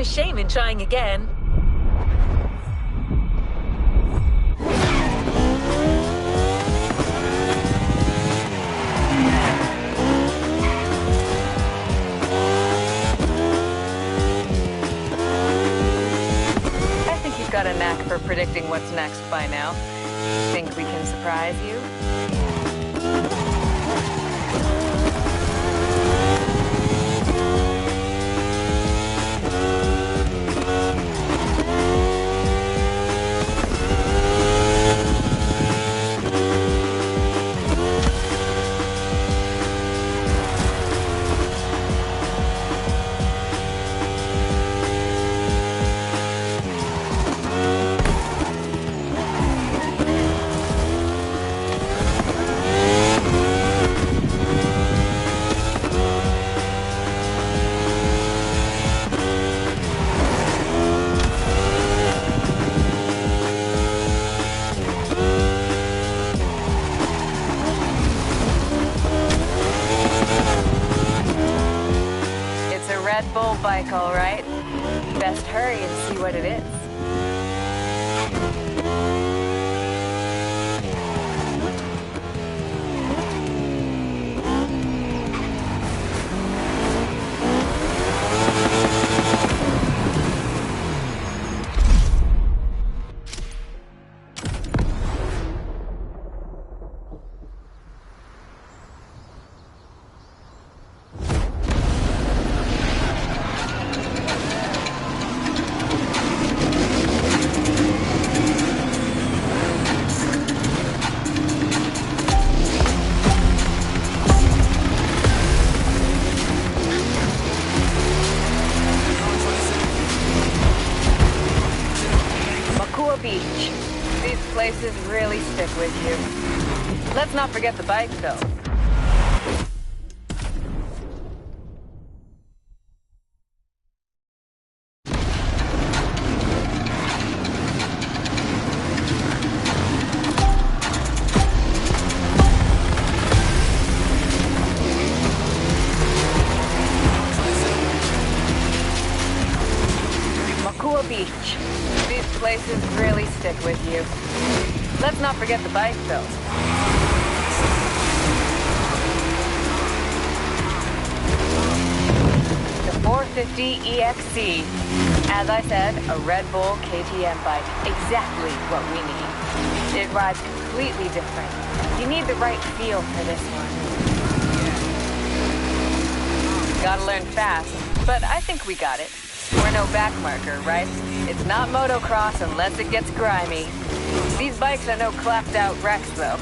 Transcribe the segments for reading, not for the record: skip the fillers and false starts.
a shame in trying again. I think you've got a knack for predicting what's next by now. Think we can surprise you? Red Bull bike, all right. Best hurry and see what it is. Beach. These places really stick with you. Let's not forget the bike, though. Beach. These places really stick with you. Let's not forget the bike, though. The 450 EXC. As I said, a Red Bull KTM bike. Exactly what we need. It rides completely different. You need the right feel for this one. Gotta learn fast, but I think we got it. We're no backmarker, right? It's not motocross unless it gets grimy. These bikes are no clapped-out wrecks, though.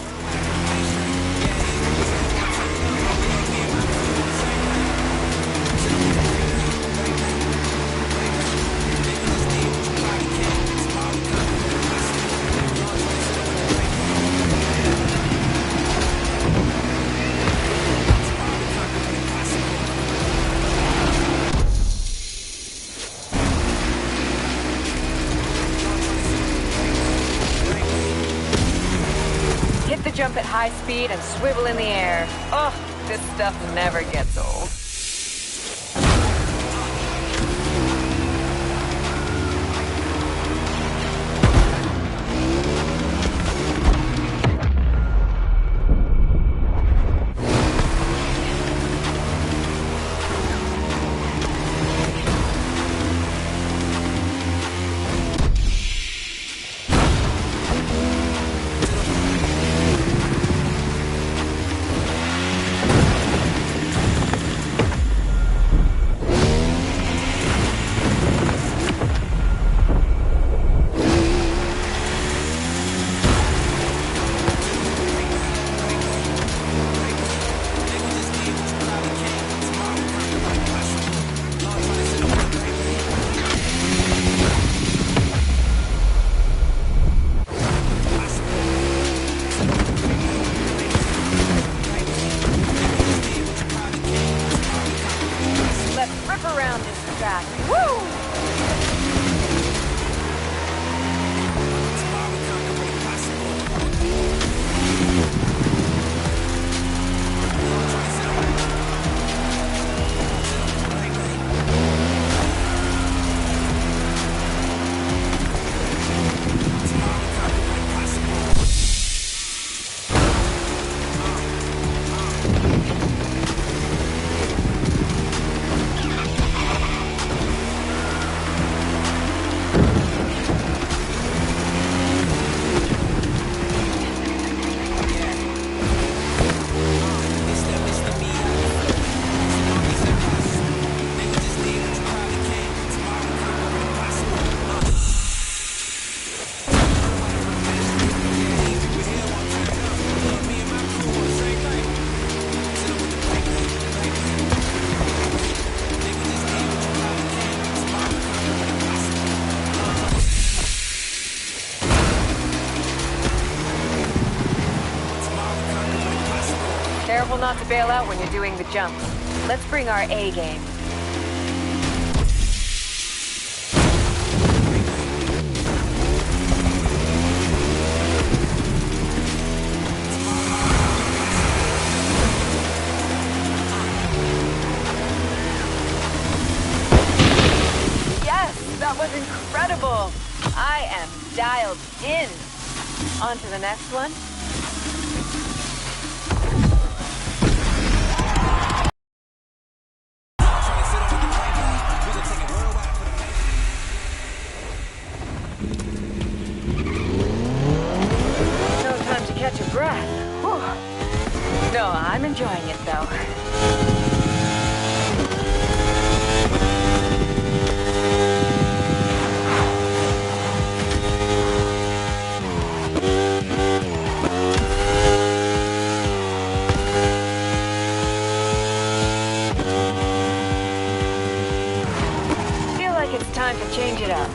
Jump at high speed and swivel in the air. Oh, this stuff never gets old. not to bail out when you're doing the jumps. Let's bring our A game. Yes, that was incredible. I am dialed in. On to the next one. No time to catch a breath. Whew. No, I'm enjoying it though. Time to change it up.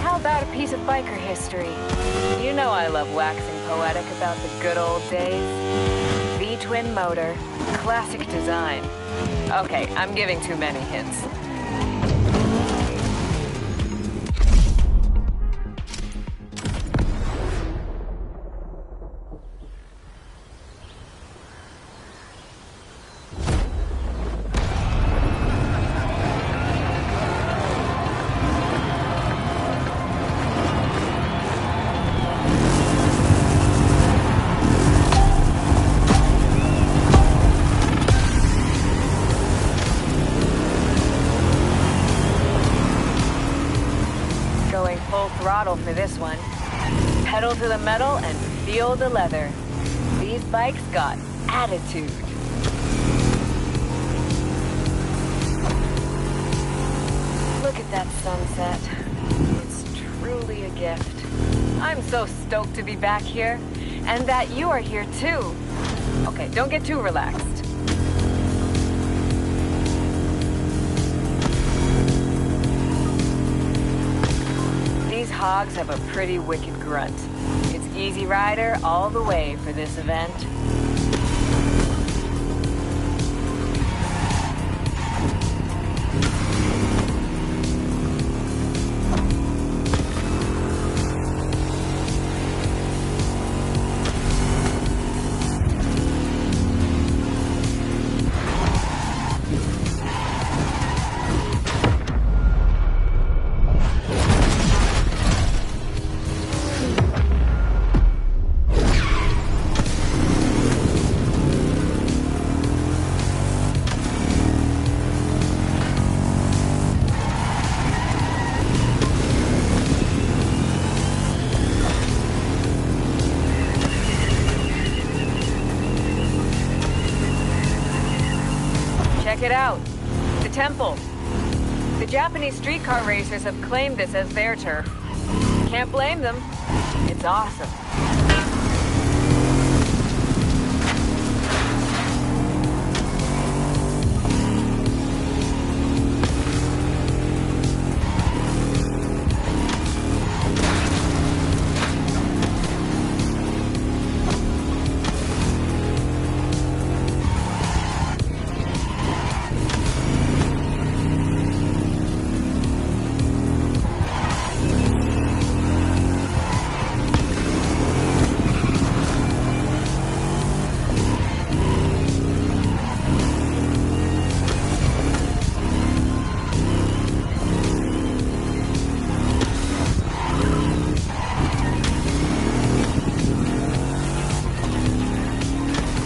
How about a piece of biker history? You know I love waxing poetic about the good old days. V-twin motor, classic design. Okay, I'm giving too many hints. Full throttle for this one. Pedal to the metal and feel the leather. These bikes got attitude. Look at that sunset. It's truly a gift. I'm so stoked to be back here, and that you are here too. Okay, don't get too relaxed. Hogs have a pretty wicked grunt. It's Easy Rider all the way for this event. Check it out. The temple. The Japanese streetcar racers have claimed this as their turf. Can't blame them. It's awesome.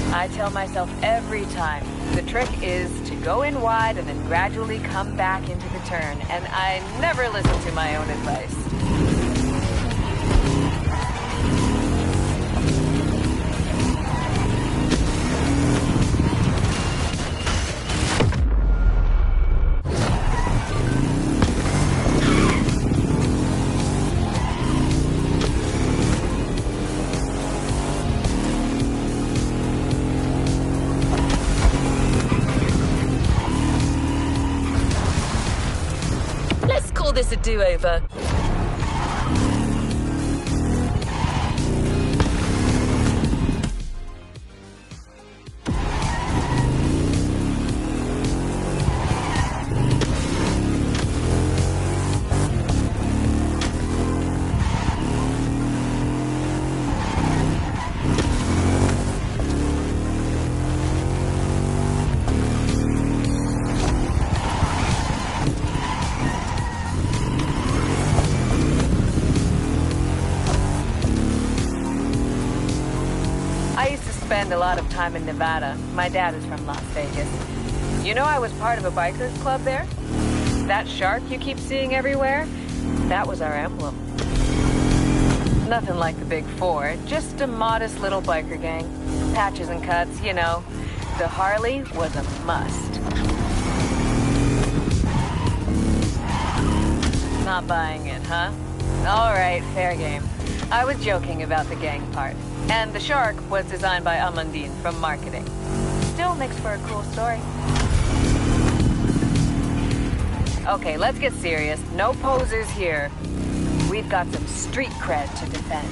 I tell myself every time, the trick is to go in wide and then gradually come back into the turn, and I never listen to my own advice. This a do-over. spend a lot of time in Nevada. My dad is from Las Vegas. You know I was part of a bikers club there? That shark you keep seeing everywhere? That was our emblem. Nothing like the Big Four, just a modest little biker gang. Patches and cuts, you know. The Harley was a must. Not buying it, huh? All right, fair game. I was joking about the gang part. And the shark was designed by Amandine from marketing. Still makes for a cool story. Okay, let's get serious. No posers here. We've got some street cred to defend.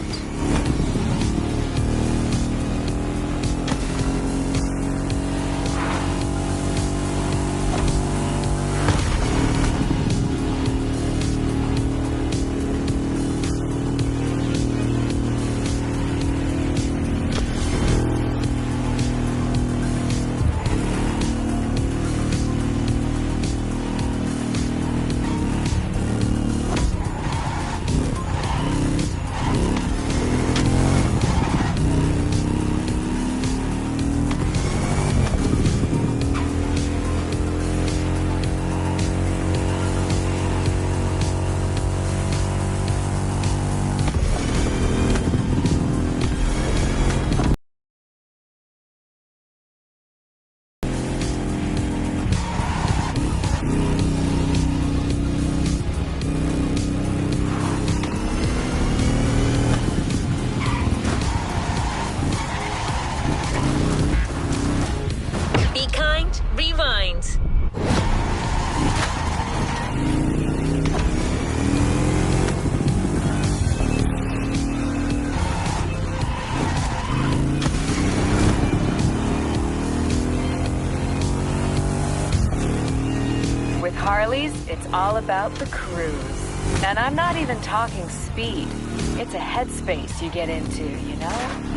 Rewind. With Harleys, it's all about the cruise. And I'm not even talking speed. It's a headspace you get into, you know?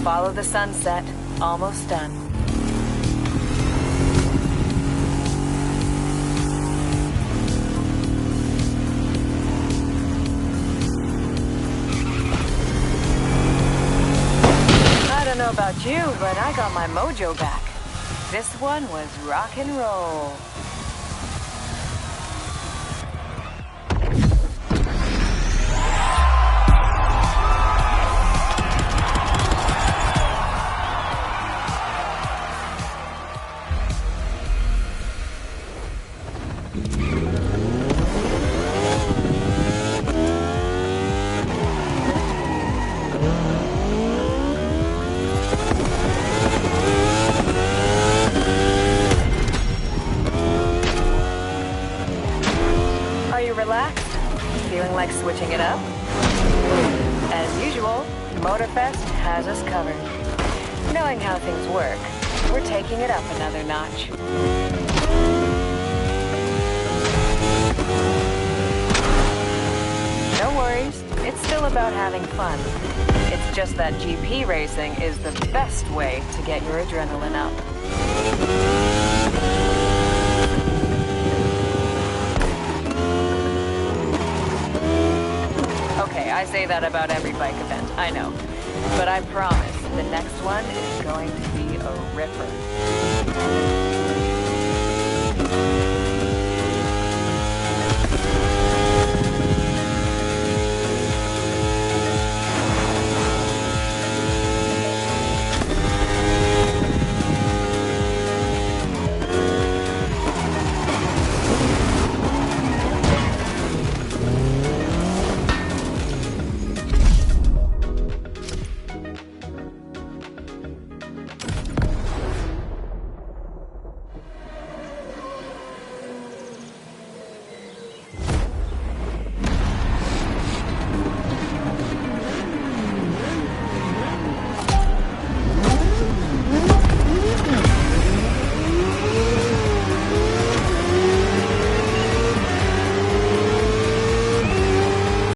Follow the sunset. Almost done. I don't know about you, but I got my mojo back. This one was rock and roll. Relaxed? Feeling like switching it up? As usual, MOTORFEST has us covered. Knowing how things work, we're taking it up another notch. No worries, it's still about having fun. It's just that GP racing is the best way to get your adrenaline up. Okay, I say that about every bike event, I know. But I promise, the next one is going to be a ripper.